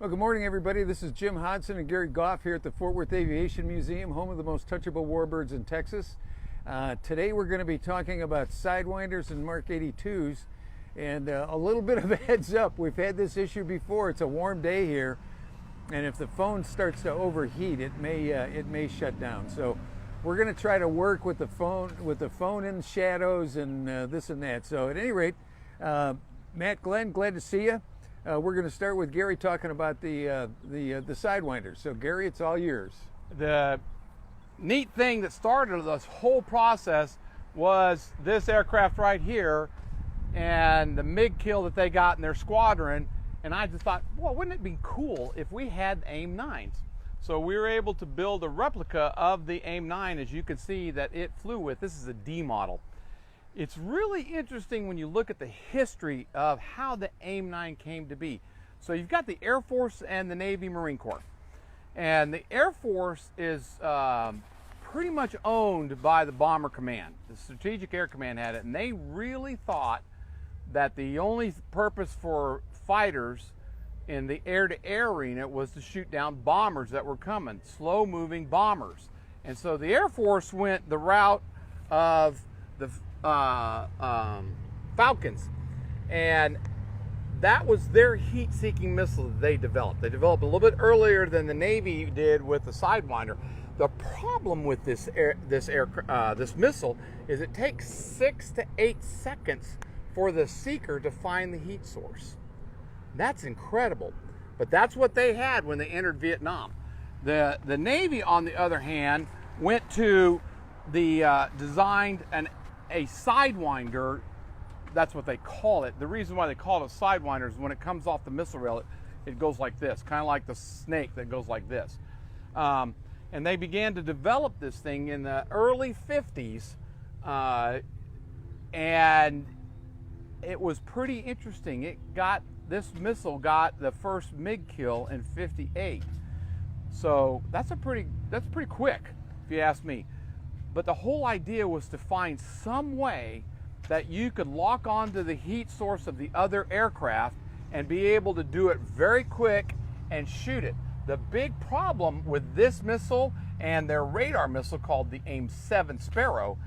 Well, good morning, everybody. This is Jim Hodson and Gary Goff here at the Fort Worth Aviation Museum, home of the most touchable warbirds in Texas. Today we're going to be talking about Sidewinders and Mk 82's, and a little bit of a heads up. We've had this issue before. It's a warm day here, and if the phone starts to overheat, it may shut down. So we're going to try to work with the phone in shadows and this and that. So at any rate, Matt, Glenn, glad to see you. We're going to start with Gary talking about the Sidewinders. So Gary, it's all yours. The neat thing that started this whole process was this aircraft right here and the MiG kill that they got in their squadron. And I just thought, well, wouldn't it be cool if we had AIM-9s? So we were able to build a replica of the AIM-9, as you can see, that it flew with. This is a D model. It's really interesting when you look at the history of how the AIM-9 came to be. So you've got the Air Force and the Navy Marine Corps. And the Air Force is pretty much owned by the Bomber Command. The Strategic Air Command had it, and they really thought that the only purpose for fighters in the air-to-air arena was to shoot down bombers that were coming, slow-moving bombers. And so the Air Force went the route of the Falcons, and that was their heat-seeking missile that they developed. They developed a little bit earlier than the Navy did with the Sidewinder. The problem with this missile is it takes 6 to 8 seconds for the seeker to find the heat source. That's incredible, but that's what they had when they entered Vietnam. The Navy, on the other hand, went to the designed a Sidewinder. That's what they call it. The reason why they call it a Sidewinder is when it comes off the missile rail, it goes like this, kind of like the snake that goes like this. And they began to develop this thing in the early 50s, and it was pretty interesting. This missile got the first MiG kill in '58. So that's pretty quick, if you ask me. But the whole idea was to find some way that you could lock onto the heat source of the other aircraft and be able to do it very quick and shoot it. The big problem with this missile and their radar missile called the AIM-9 Sparrow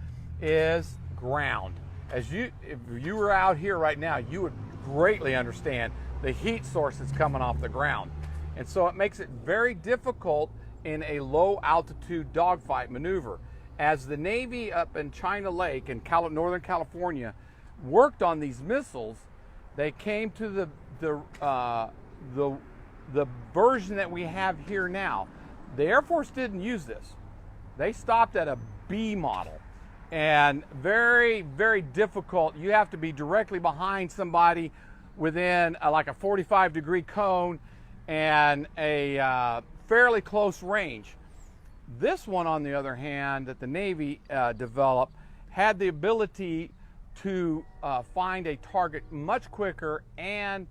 is ground. If you were out here right now, you would greatly understand the heat source that's coming off the ground. And so it makes it very difficult in a low altitude dogfight maneuver. As the Navy up in China Lake in Northern California worked on these missiles, they came to the version that we have here now. The Air Force didn't use this. They stopped at a B model, and very, very difficult. You have to be directly behind somebody within like a 45-degree cone and a fairly close range. This one, on the other hand, that the Navy developed, had the ability to find a target much quicker and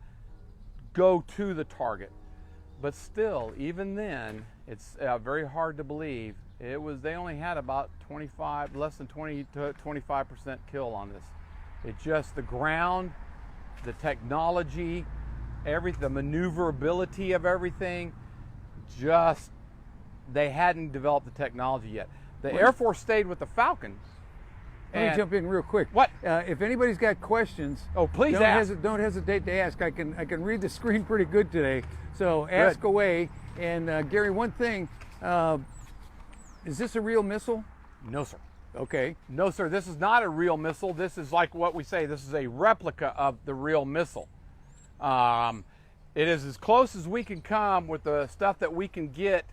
go to the target. But still, even then, it's very hard to believe. They only had about less than 20 to 25% kill on this. The ground, the technology, the maneuverability of everything, they hadn't developed the technology yet. The Air Force stayed with the Falcons. Let me jump in real quick. What? If anybody's got questions, please ask. Don't hesitate to ask. I can read the screen pretty good today, so ask away. And Gary, one thing, is this a real missile? No, sir. Okay. No, sir. This is not a real missile. This is like what we say. This is a replica of the real missile. It is as close as we can come with the stuff that we can get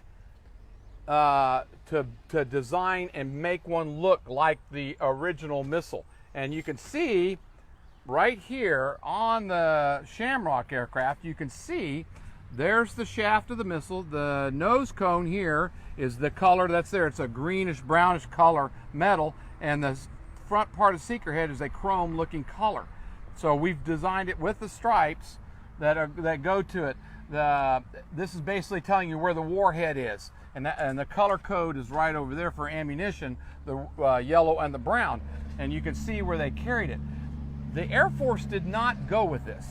to design and make one look like the original missile. And you can see right here on the Shamrock aircraft, you can see there's the shaft of the missile. The nose cone here is the color that's there. It's a greenish brownish color metal, and the front part of the seeker head is a chrome looking color. So we've designed it with the stripes that go to it. This is basically telling you where the warhead is. And the color code is right over there for ammunition, the yellow and the brown. And you can see where they carried it. The Air Force did not go with this.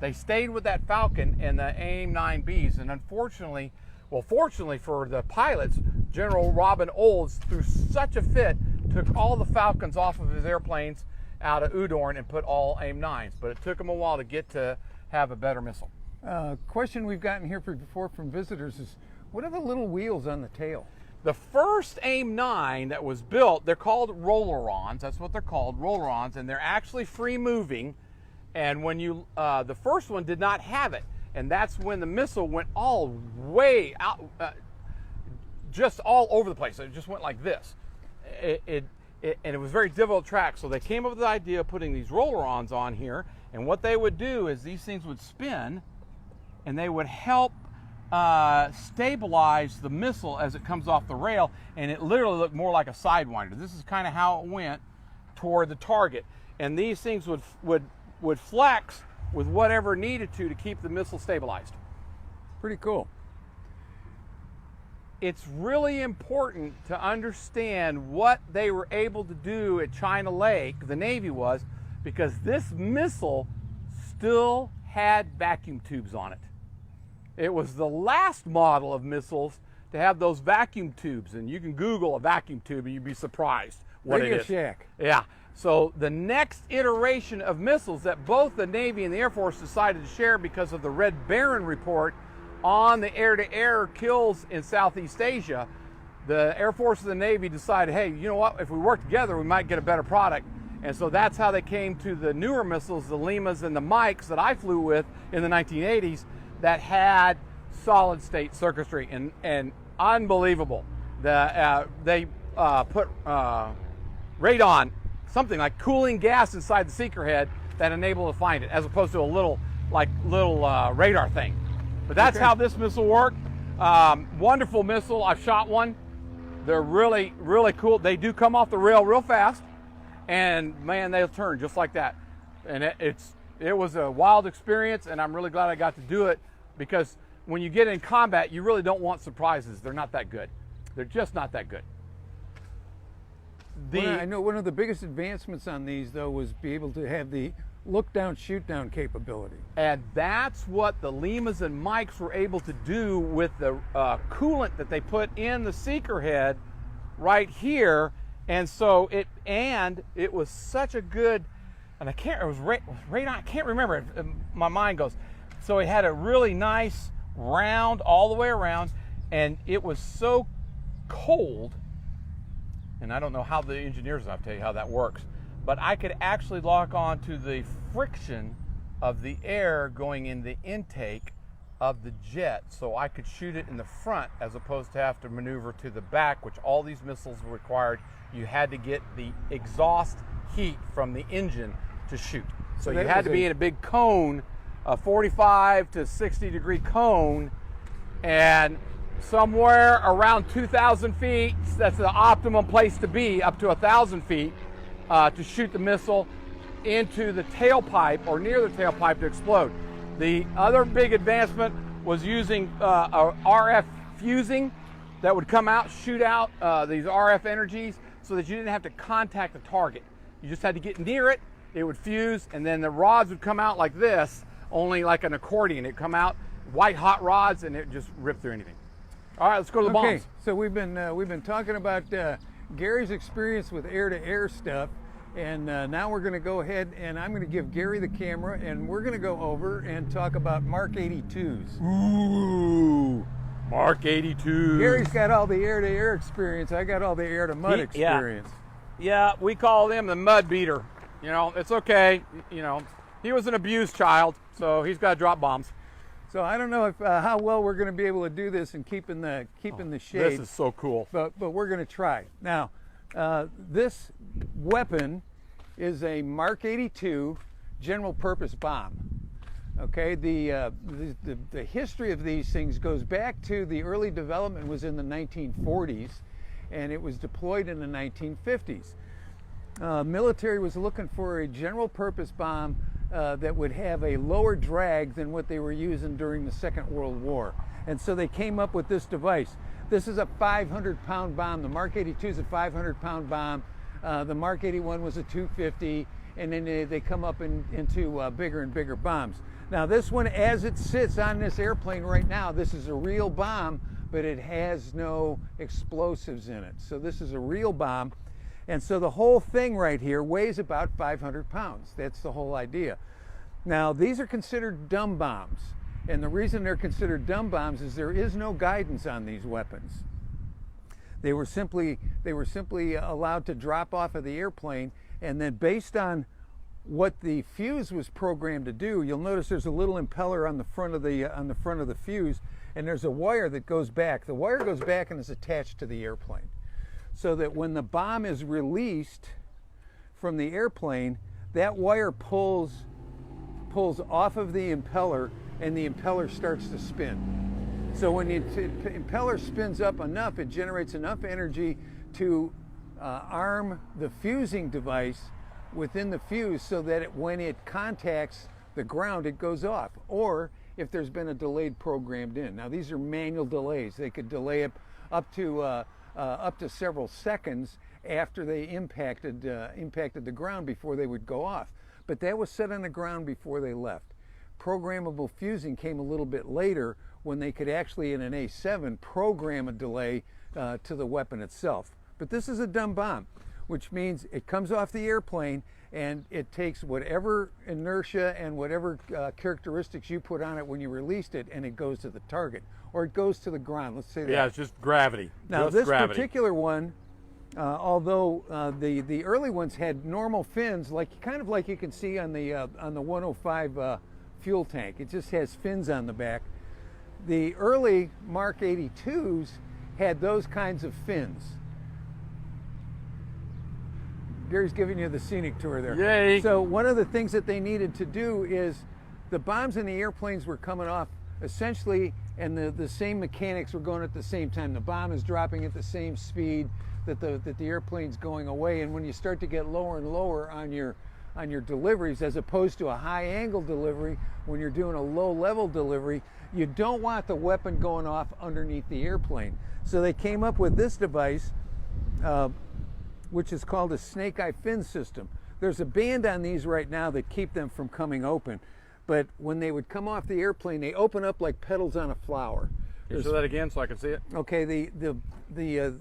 They stayed with that Falcon and the AIM-9Bs, and unfortunately, well, fortunately for the pilots, General Robin Olds threw such a fit, took all the Falcons off of his airplanes out of Udorn and put all AIM-9s, but it took him a while to get to have a better missile. Question we've gotten here before from visitors is, what are the little wheels on the tail? The first AIM-9 that was built, they're called roller-ons. That's what they're called, roller-ons, and they're actually free-moving. And when you, the first one did not have it, and that's when the missile went all way out, just all over the place. It just went like this. And it was very difficult to track. So they came up with the idea of putting these roller-ons on here, and what they would do is these things would spin, and they would help stabilize the missile as it comes off the rail, and it literally looked more like a Sidewinder. This is kind of how it went toward the target, and these things would flex with whatever needed to keep the missile stabilized. Pretty cool. It's really important to understand what they were able to do at China Lake, the Navy was, because this missile still had vacuum tubes on it. It was the last model of missiles to have those vacuum tubes, and you can Google a vacuum tube and you'd be surprised what Radio it is. Shack. Yeah. So the next iteration of missiles that both the Navy and the Air Force decided to share because of the Red Baron report on the air-to-air kills in Southeast Asia, the Air Force and the Navy decided, hey, you know what, if we work together, we might get a better product. And so that's how they came to the newer missiles, the Limas and the Mikes that I flew with in the 1980s, that had solid state circuitry, and unbelievable. They put radon, something like cooling gas inside the seeker head that enabled to find it, as opposed to a little radar thing. But that's how this missile worked. Wonderful missile. I've shot one. They're really, really cool. They do come off the rail real fast, and man, they'll turn just like that. And it was a wild experience, and I'm really glad I got to do it, because when you get in combat, you really don't want surprises. They're not that good. They're just not that good. I know one of the biggest advancements on these, though, was be able to have the look-down, shoot-down capability. And that's what the Limas and Mikes were able to do with the coolant that they put in the seeker head right here. And so it was such a good, and it was radon, I can't remember, my mind goes. So it had a really nice round all the way around, and it was so cold, and I don't know how the engineers, I'll tell you how that works, but I could actually lock on to the friction of the air going in the intake of the jet, so I could shoot it in the front as opposed to have to maneuver to the back, which all these missiles required. You had to get the exhaust heat from the engine to shoot. So you had to be in a big cone, a 45 to 60 degree cone, and somewhere around 2,000 feet, that's the optimum place to be, up to 1,000 feet, to shoot the missile into the tailpipe or near the tailpipe to explode. The other big advancement was using a RF fusing that would come out, shoot out these RF energies so that you didn't have to contact the target. You just had to get near it, it would fuse, and then the rods would come out like this, only like an accordion. It'd come out, white hot rods, and it just ripped through anything. All right, let's go to the bombs. So we've been talking about Gary's experience with air-to-air stuff, and now we're going to go ahead and I'm going to give Gary the camera, and we're going to go over and talk about Mark 82's. Ooh, Mark 82's. Gary's got all the air-to-air experience. I got all the air-to-mud experience. Yeah, we call him the mud beater. You know, it's okay. You know, he was an abused child, so he's got to drop bombs. So I don't know if how well we're going to be able to do this and keep in the shade. This is so cool. But we're going to try. Now, this weapon is a Mark 82 general purpose bomb. Okay, the history of these things goes back to the early development was in the 1940s, and it was deployed in the 1950s. Military was looking for a general purpose bomb that would have a lower drag than what they were using during the Second World War. And so they came up with this device. This is a 500-pound bomb. The Mark 82 is a 500-pound bomb. The Mark 81 was a 250, and then they come up into bigger and bigger bombs. Now this one, as it sits on this airplane right now, this is a real bomb, but it has no explosives in it. So this is a real bomb. And so the whole thing right here weighs about 500 pounds. That's the whole idea. Now these are considered dumb bombs. And the reason they're considered dumb bombs is there is no guidance on these weapons. They were simply allowed to drop off of the airplane, and then based on what the fuse was programmed to do, you'll notice there's a little impeller on the front of the fuse, and there's a wire that goes back. The wire goes back and is attached to the airplane, so that when the bomb is released from the airplane, that wire pulls off of the impeller, and the impeller starts to spin. So when the impeller spins up enough, it generates enough energy to arm the fusing device within the fuse, so that when it contacts the ground, it goes off. Or if there's been a delayed programmed in. Now these are manual delays. They could delay up to several seconds after they impacted the ground before they would go off. But that was set on the ground before they left. Programmable fusing came a little bit later, when they could actually, in an A7, program a delay to the weapon itself. But this is a dumb bomb, which means it comes off the airplane and it takes whatever inertia and whatever characteristics you put on it when you released it, and it goes to the target, or it goes to the ground. Let's say that. Yeah, it's just gravity. Now just this gravity. particular one, although the early ones had normal fins, kind of like you can see on the 105 fuel tank. It just has fins on the back. The early Mark 82's had those kinds of fins. Gary's giving you the scenic tour there. Yay! So one of the things that they needed to do is, the bombs in the airplanes were coming off essentially, and the same mechanics were going at the same time. The bomb is dropping at the same speed that the airplane's going away, and when you start to get lower and lower on your deliveries, as opposed to a high angle delivery, when you're doing a low level delivery, you don't want the weapon going off underneath the airplane. So they came up with this device, which is called a snake eye fin system. There's a band on these right now that keep them from coming open, but when they would come off the airplane, they open up like petals on a flower. Can you show that again so I can see it? Okay, the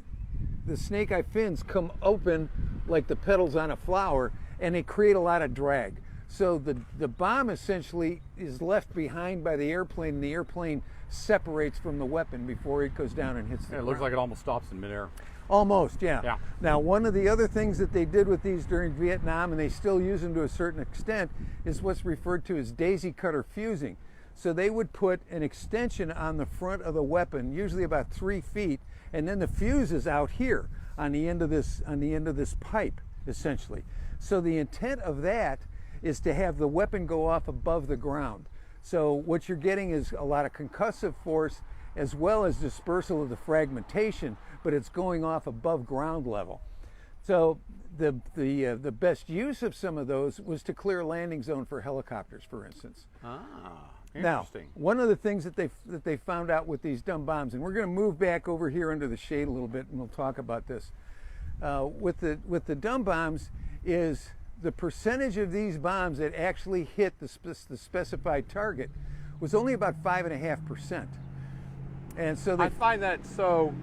snake eye fins come open like the petals on a flower, and they create a lot of drag. So the bomb essentially is left behind by the airplane, and the airplane separates from the weapon before it goes down and hits the ground. It looks like it almost stops in midair. Almost, yeah. Yeah. Now, one of the other things that they did with these during Vietnam, and they still use them to a certain extent, is what's referred to as daisy cutter fusing. So they would put an extension on the front of the weapon, usually about 3 feet, and then the fuse is out here on the end of this pipe, essentially. So the intent of that is to have the weapon go off above the ground. So what you're getting is a lot of concussive force as well as dispersal of the fragmentation, but it's going off above ground level. So the best use of some of those was to clear a landing zone for helicopters, for instance. Ah, Now, interesting. one of the things that they found out with these dumb bombs, and we're going to move back over here under the shade a little bit, and we'll talk about this. With the dumb bombs, is the percentage of these bombs that actually hit the specified target was only about 5.5%. And so I find that so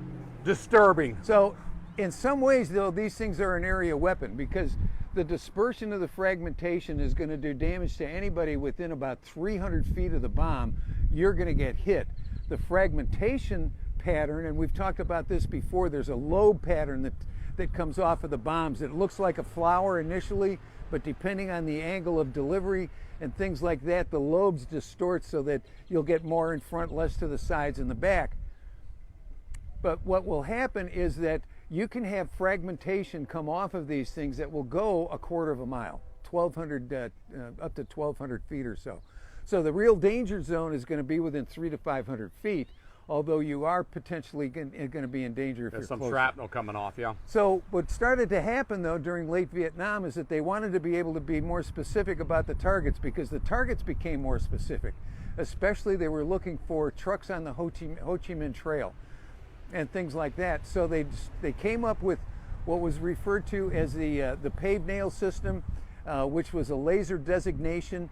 disturbing. So in some ways, though, these things are an area weapon, because the dispersion of the fragmentation is going to do damage to anybody within about 300 feet of the bomb. You're going to get hit. The fragmentation pattern, and we've talked about this before, there's a lobe pattern that comes off of the bombs. It looks like a flower initially, but depending on the angle of delivery and things like that, the lobes distort so that you'll get more in front, less to the sides and the back. But what will happen is that you can have fragmentation come off of these things that will go a quarter of a mile, 1,200 up to 1,200 feet or so. So the real danger zone is going to be within 300 to 500 feet, although you are potentially going to be in danger if There's you're some closer. shrapnel coming off, yeah. So what started to happen, though, during late Vietnam is that they wanted to be able to be more specific about the targets, because the targets became more specific. Especially they were looking for trucks on the Ho Chi Minh Trail and things like that. So they came up with what was referred to as the paved nail system, which was a laser designation.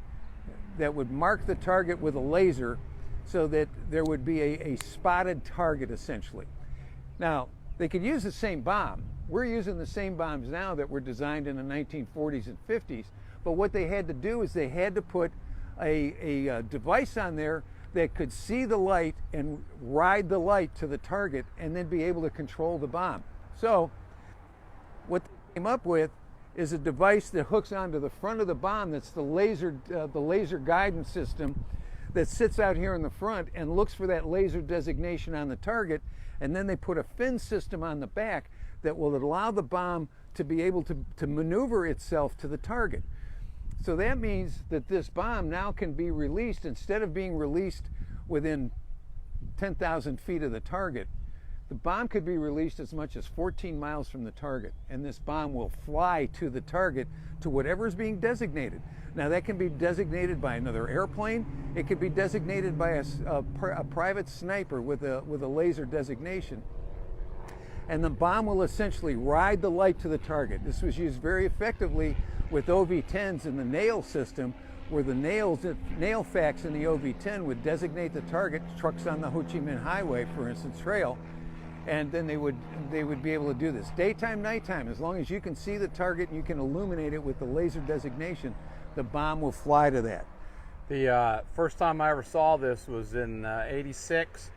that would mark the target with a laser so that there would be a spotted target essentially. Now, they could use the same bomb. We're using the same bombs now that were designed in the 1940s and 50s, but what they had to do is they had to put a device on there that could see the light and ride the light to the target and then be able to control the bomb. So what they came up with is a device that hooks onto the front of the bomb. That's the laser guidance system that sits out here in the front and looks for that laser designation on the target, and then they put a fin system on the back that will allow the bomb to be able to maneuver itself to the target. So that means that this bomb now can be released, instead of being released within 10,000 feet of the target, the bomb could be released as much as 14 miles from the target, and this bomb will fly to the target, to whatever is being designated. Now that can be designated by another airplane, it could be designated by a private sniper with a laser designation, and the bomb will essentially ride the light to the target. This was used very effectively with OV-10s in the nail system, where the nail facts in the OV-10 would designate the target, trucks on the Ho Chi Minh Highway, for instance, trail, and then they would be able to do this daytime, nighttime. As long as you can see the target and you can illuminate it with the laser designation, the bomb will fly to that. The first time I ever saw this was in '86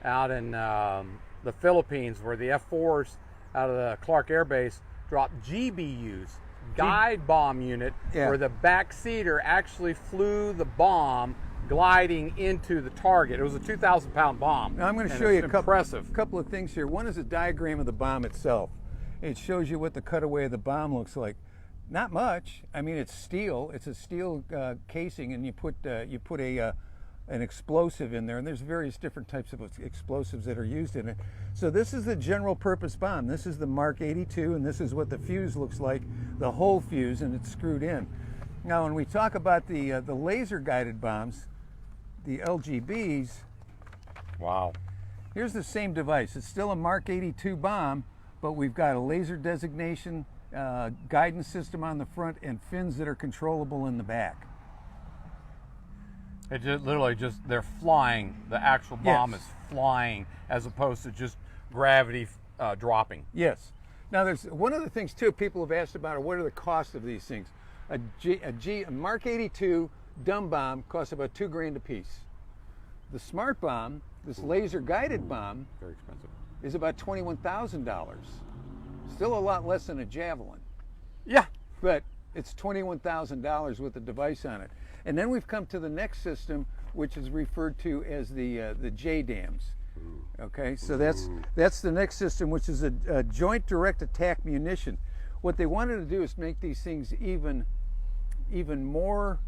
out in the Philippines, where the F-4s out of the Clark Air Base dropped GBUs, guide bomb unit, where the backseater actually flew the bomb gliding into the target. It was a 2,000-pound bomb. Now I'm going to show you a couple of things here. One is a diagram of the bomb itself. It shows you what the cutaway of the bomb looks like. Not much. I mean, it's steel. It's a steel casing, and you put an explosive in there, and there's various different types of explosives that are used in it. So this is the general purpose bomb. This is the Mark 82, and this is what the fuse looks like, the whole fuse, and it's screwed in. Now when we talk about the laser guided bombs, the LGBs, wow, here's the same device. It's still a Mark 82 bomb, but we've got a laser designation, guidance system on the front, and fins that are controllable in the back. It just literally they're flying. The actual bomb is flying, as opposed to just gravity dropping. Yes. Now there's one of the things too people have asked about, what are the costs of these things? A Mark 82 dumb bomb costs about $2 grand a piece. The smart bomb, this laser guided bomb, very expensive, is about $21,000. Still a lot less than a Javelin. Yeah. But it's $21,000 with the device on it. And then we've come to the next system, which is referred to as the JDAMs. Okay, so that's the next system, which is a joint direct attack munition. What they wanted to do is make these things even more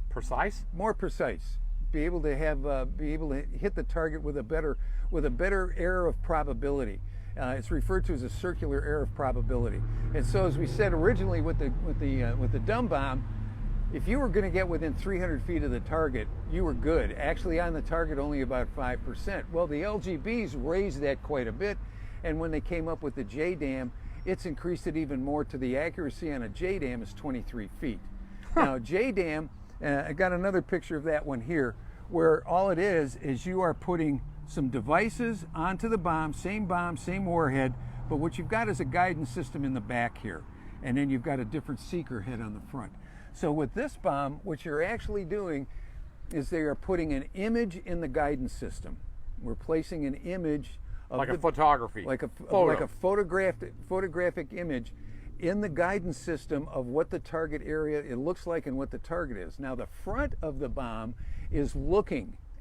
precise. Be able to hit the target with a better error of probability. It's referred to as a circular error of probability. And so, as we said originally with the dumb bomb, if you were going to get within 300 feet of the target, you were good. Actually, on the target, only about 5%. Well, the LGBs raised that quite a bit, and when they came up with the JDAM, it's increased it even more. To the accuracy on a JDAM is 23 feet. Now, JDAM, I got another picture of that one here, where all it is you are putting some devices onto the bomb, same warhead, but what you've got is a guidance system in the back here, and then you've got a different seeker head on the front. So with this bomb, what you're actually doing is they are putting an image in the guidance system. We're placing an image of like a photography, like a photographic image in the guidance system of what the target area it looks like and what the target is. Now the front of the bomb is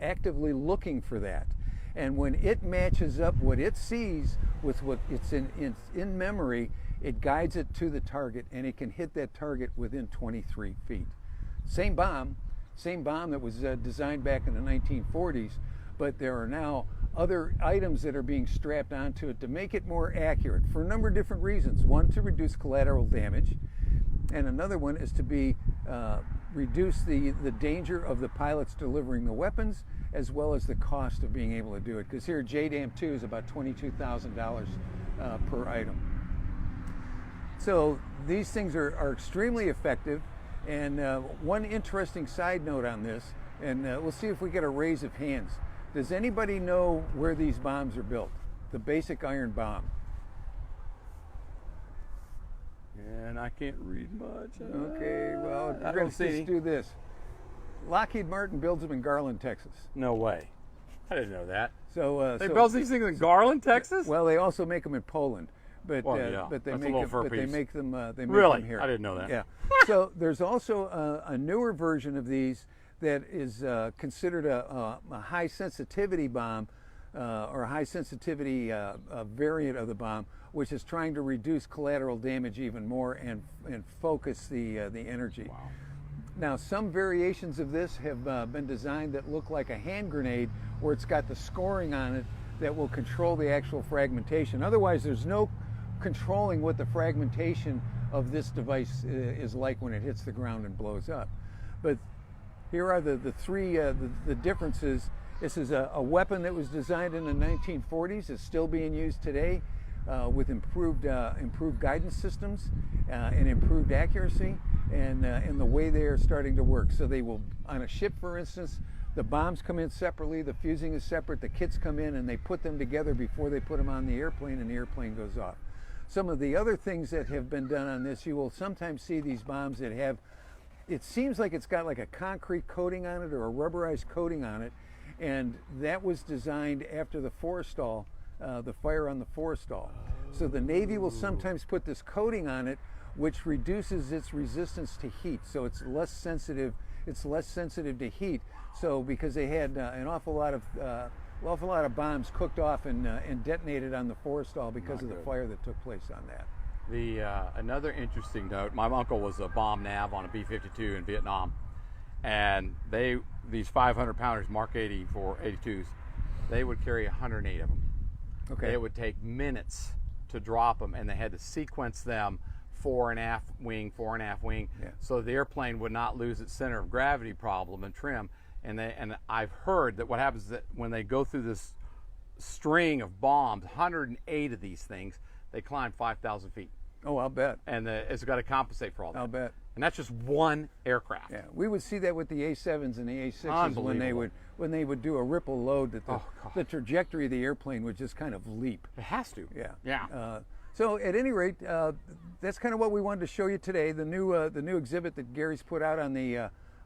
actively looking for that. And when it matches up what it sees with what it's in memory, it guides it to the target, and it can hit that target within 23 feet. Same bomb that was designed back in the 1940s, but there are now other items that are being strapped onto it to make it more accurate for a number of different reasons. One, to reduce collateral damage, and another one is to reduce the danger of the pilots delivering the weapons, as well as the cost of being able to do it. Because here, JDAM 2 is about $22,000 per item. So these things are extremely effective. And one interesting side note on this, and we'll see if we get a raise of hands. Does anybody know where these bombs are built? The basic iron bomb. And I can't read much. Okay, well, I don't see any. let's do this. Lockheed Martin builds them in Garland, Texas. No way. I didn't know that. So They build these things in Garland, Texas? Well, they also make them in Poland, but Well, yeah, but they that's a make little them, for a but they piece. make them Really? here. I didn't know that. Yeah. So there's also a newer version of these that is considered a high sensitivity bomb or a high sensitivity variant of the bomb, which is trying to reduce collateral damage even more and focus the energy. Wow. Now, some variations of this have been designed that look like a hand grenade, where it's got the scoring on it that will control the actual fragmentation. Otherwise, there's no controlling what the fragmentation of this device is like when it hits the ground and blows up. But here are the three the differences. This is a weapon that was designed in the 1940s. It's still being used today with improved guidance systems and improved accuracy, and the way they are starting to work. So they will, on a ship, for instance, the bombs come in separately, the fusing is separate, the kits come in and they put them together before they put them on the airplane, and the airplane goes off. Some of the other things that have been done on this, you will sometimes see these bombs that have, it seems like it's got like a concrete coating on it or a rubberized coating on it, and that was designed after the forestall, the fire on the forestall. So the Navy will sometimes put this coating on it, which reduces its resistance to heat, so it's less sensitive. It's less sensitive to heat. So because they had an awful lot of bombs cooked off and detonated on the forestall because of the fire that took place on that. The another interesting note: my uncle was a bomb nav on a B-52 in Vietnam, and these 500-pounders, Mark 84 82's, they would carry 108 of them. Okay. It would take minutes to drop them, and they had to sequence them fore and aft wing, Yeah. so the airplane would not lose its center of gravity problem and trim. And I've heard that what happens is that when they go through this string of bombs, 108 of these things, they climb 5,000 feet. Oh, I'll bet. And it's got to compensate for all that. I'll bet. And that's just one aircraft. Yeah, we would see that with the A7s and the A6s Unbelievable. when they would do a ripple load, that Oh, the trajectory of the airplane would just kind of leap. It has to. Yeah. Yeah. So at any rate, that's kind of what we wanted to show you today. The new exhibit that Gary's put out on the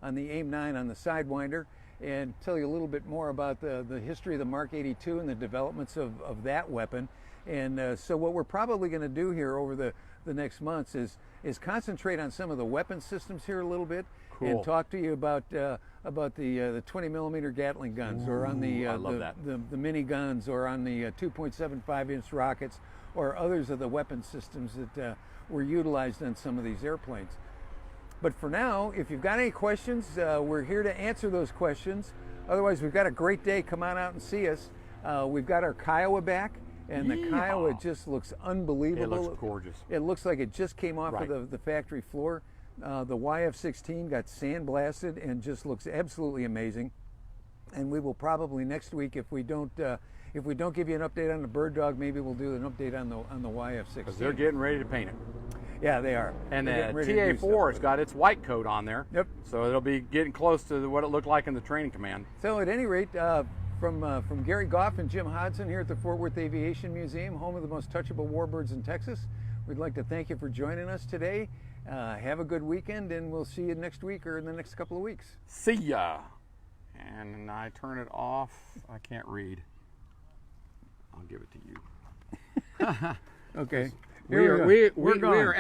AIM-9 on the Sidewinder, and tell you a little bit more about the history of the Mark 82 and the developments of that weapon. And so what we're probably going to do here over the next months is concentrate on some of the weapon systems here a little bit. Cool. And talk to you about the 20mm Gatling guns, or on the mini guns, or on the 2.75-inch rockets, or others of the weapon systems that were utilized on some of these airplanes. But for now, if you've got any questions, we're here to answer those questions. Otherwise, we've got a great day. Come on out and see us. We've got our Kiowa back, and the Kiowa just looks unbelievable. It looks gorgeous. It looks like it just came off of the factory floor. The YF-16 got sandblasted and just looks absolutely amazing. And we will probably next week, if we don't give you an update on the Bird Dog, maybe we'll do an update on the YF-16. Because they're getting ready to paint it. Yeah, they are. And the They're TA-4 has got its white coat on there. Yep. So it'll be getting close to what it looked like in the training command. So at any rate, from Gary Goff and Jim Hodson here at the Fort Worth Aviation Museum, home of the most touchable warbirds in Texas, we'd like to thank you for joining us today. Have a good weekend, and we'll see you next week or in the next couple of weeks. See ya. And I turn it off. I can't read. I'll give it to you. Okay. We are